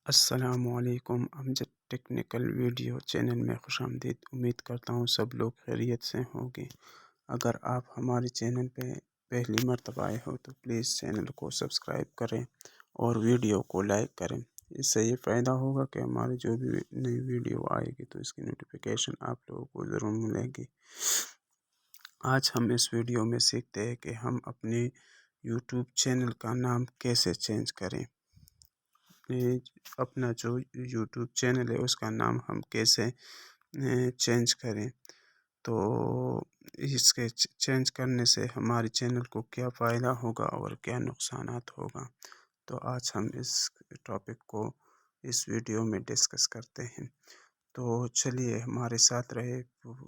السلام علیکم امجد technical video channel میں خوش آمدید۔ امید کرتا ہوں سب لوگ خیریت سے ہوں گے۔ اگر آپ ہمارے چینل پہ پہلی مرتبہ آئے ہو تو پلیز چینل کو سبسکرائب کریں اور ویڈیو کو لائک کریں۔ اس سے یہ فائدہ ہوگا کہ ہماری جو بھی نئی ویڈیو آئے گی تو اس کی نوٹیفیکیشن آپ لوگوں کو ضرور ملے گی۔ آج ہم اس ویڈیو میں سیکھتے ہیں کہ ہم اپنے یوٹیوب چینل کا نام کیسے چینج کریں۔ اپنا جو یوٹیوب چینل ہے اس کا نام ہم کیسے چینج کریں، تو اس کے چینج کرنے سے ہمارے چینل کو کیا فائدہ ہوگا اور کیا نقصانات ہوگا، تو آج ہم اس ٹاپک کو اس ویڈیو میں ڈسکس کرتے ہیں۔ تو چلیے ہمارے ساتھ رہے،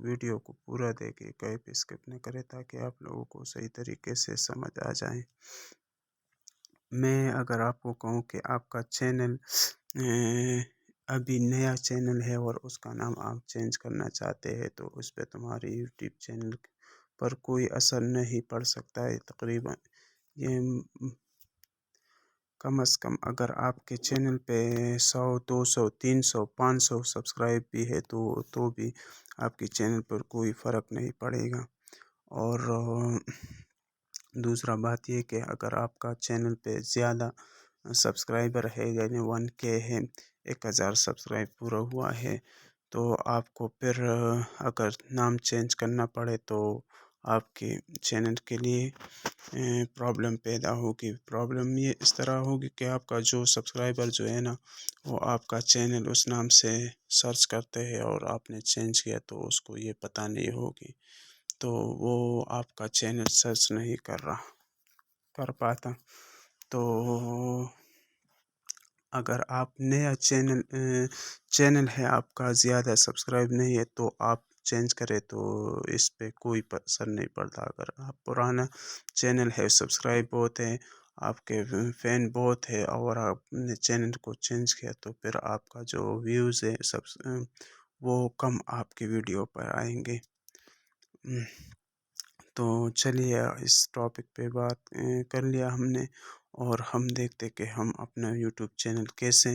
ویڈیو کو پورا دیکھیں، کہیں پہ اسکپ نہ کرے تاکہ آپ لوگوں کو صحیح طریقے سے سمجھ آ جائیں۔ میں اگر آپ کو کہوں کہ آپ کا چینل ابھی نیا چینل ہے اور اس کا نام آپ چینج کرنا چاہتے ہیں تو اس پہ تمہارے یوٹیوب چینل پر کوئی اثر نہیں پڑ سکتا ہے۔ تقریباً یہ کم از کم اگر آپ کے چینل پہ 100 200 300 500 سبسکرائب بھی ہے تو بھی آپ کے چینل پر کوئی فرق نہیں پڑے گا۔ اور دوسرا بات یہ کہ اگر آپ کا چینل پہ زیادہ سبسکرائبر ہے، یعنی 1K ہے، 1000 سبسکرائب پورا ہوا ہے، تو آپ کو پھر اگر نام چینج کرنا پڑے تو آپ کے چینل کے لیے پرابلم پیدا ہوگی۔ پرابلم یہ اس طرح ہوگی کہ آپ کا جو سبسکرائبر جو ہے نا، وہ آپ کا چینل اس نام سے سرچ کرتے ہیں اور آپ نے چینج کیا تو اس کو یہ پتہ نہیں ہوگی، تو وہ آپ کا چینل سرچ نہیں کر پاتا۔ تو اگر آپ نیا چینل ہے، آپ کا زیادہ سبسکرائب نہیں ہے تو آپ چینج کریں تو اس پہ کوئی اثر نہیں پڑتا۔ اگر آپ پرانا چینل ہے، سبسکرائب بہت ہے، آپ کے فین بہت ہے اور آپ نے چینل کو چینج کیا تو پھر آپ کا جو ویوز ہے وہ کم آپ کی ویڈیو پر آئیں گے۔ تو چلیے اس ٹاپک پہ بات کر لیا ہم نے، اور ہم دیکھتے کہ ہم اپنا یوٹیوب چینل کیسے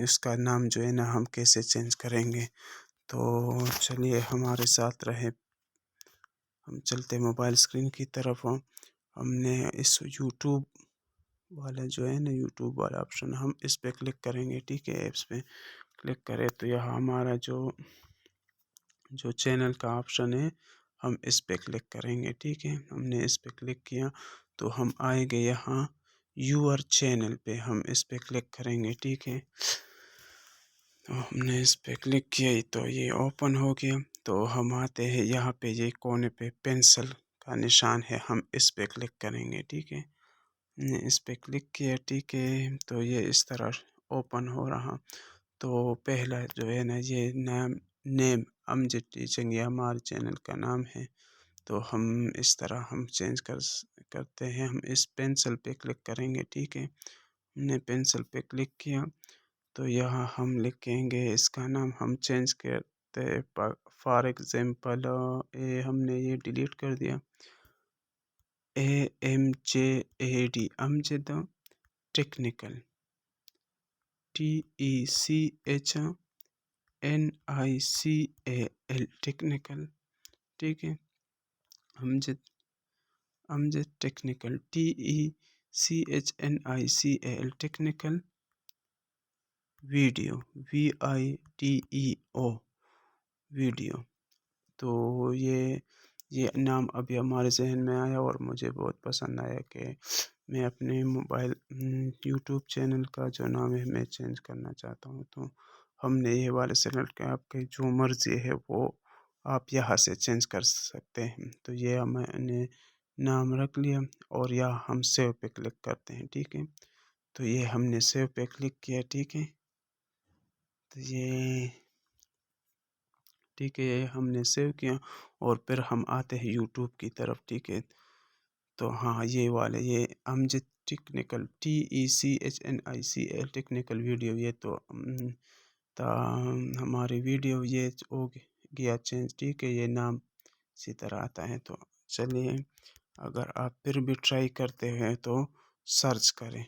اس کا نام جو ہے نا ہم کیسے چینج کریں گے۔ تو چلیے ہمارے ساتھ رہے، ہم چلتے موبائل اسکرین کی طرف۔ ہم نے اس یوٹیوب والا جو ہے نا، یوٹیوب والا آپشن ہم اس پہ کلک کریں گے، ٹھیک ہے۔ ایپس پہ کلک کرے تو یہاں ہمارا جو چینل کا آپشن ہے ہم اس پہ کلک کریں گے، ٹھیک ہے۔ ہم نے اس پہ کلک کیا تو ہم آئیں گے یہاں یور چینل پہ، ہم اس پہ کلک کریں گے، ٹھیک ہے۔ تو ہم نے اس پہ کلک کیا تو یہ اوپن ہو گیا۔ تو ہم آتے ہیں یہاں پہ، یہ کونے پہ پینسل کا نشان ہے، ہم اس پہ کلک کریں گے، ٹھیک ہے۔ اس پہ کلک کیا، ٹھیک ہے، تو یہ اس طرح اوپن ہو رہا۔ تو پہلا جو ہے نا یہ نیم امجد ٹیچنگ، یہ ہمارے چینل کا نام ہے، تو ہم اس طرح ہم چینج کرتے ہیں۔ ہم اس پینسل پہ کلک کریں گے، ٹھیک ہے۔ ہم نے پینسل پہ کلک کیا تو یہاں ہم لکھیں گے اس کا نام، ہم چینج کرتے، فار ایگزامپل ہم نے یہ ڈیلیٹ کر دیا، AMJAD Amjad technical, TECHNICAL technical, ٹھیک ہے۔ Amjad technical, TECHNICAL technical video, VIDEO video. تو یہ نام ابھی ہمارے ذہن میں آیا اور مجھے بہت پسند آیا کہ میں اپنے موبائل یوٹیوب چینل کا جو نام ہے میں چینج کرنا چاہتا ہوں، تو ہم نے یہ والے سلیکٹ کیا۔ آپ کی جو مرضی ہے وہ آپ یہاں سے چینج کر سکتے ہیں۔ تو یہ ہم نے نام رکھ لیا اور یہاں ہم سیو پہ کلک کرتے ہیں، ٹھیک ہے۔ تو یہ ہم نے سیو پہ کلک کیا، ٹھیک ہے۔ تو یہ ٹھیک ہے، ہم نے سیو کیا اور پھر ہم آتے ہیں یوٹیوب کی طرف، ٹھیک ہے۔ تو ہاں یہ والے، یہ امجد ٹیکنیکل، TECHNICAL ٹیکنیکل ویڈیو، یہ تو ہماری ویڈیو یہ ہو گیا چینج، ٹھیک ہے۔ یہ نام اسی طرح آتا ہے۔ تو چلیے اگر آپ پھر بھی ٹرائی کرتے ہیں تو سرچ کریں،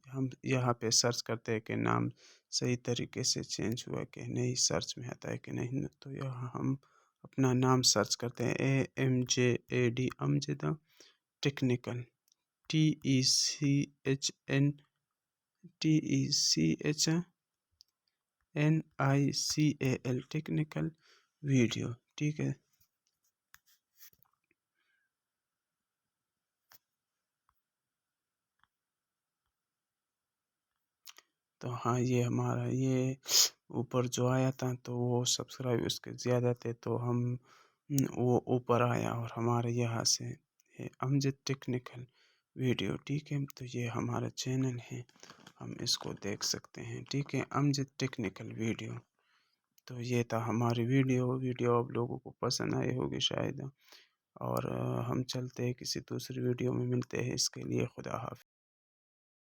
ہم یہاں پہ سرچ کرتے ہیں کہ نام صحیح طریقے سے چینج ہوا کہ نہیں، سرچ میں آتا ہے کہ نہیں، تو یہاں ہم اپنا نام سرچ کرتے ہیں AMJAD Amjad technical TECHNICAL technical video, ٹھیک ہے۔ تو ہاں یہ ہمارا یہ اوپر جو آیا تھا تو وہ سبسکرائب اس کے زیادہ تھے تو ہم وہ اوپر آیا اور ہمارے یہاں سے یہ امجد ٹیکنیکل ویڈیو، ٹھیک ہے۔ تو یہ ہمارا چینل ہے، ہم اس کو دیکھ سکتے ہیں، ٹھیک ہے، امجد ٹیکنیکل ویڈیو۔ تو یہ تھا ہماری ویڈیو آپ لوگوں کو پسند آئی ہوگی شاید، اور ہم چلتے ہیں کسی دوسری ویڈیو میں ملتے ہیں، اس کے لیے خدا حافظ۔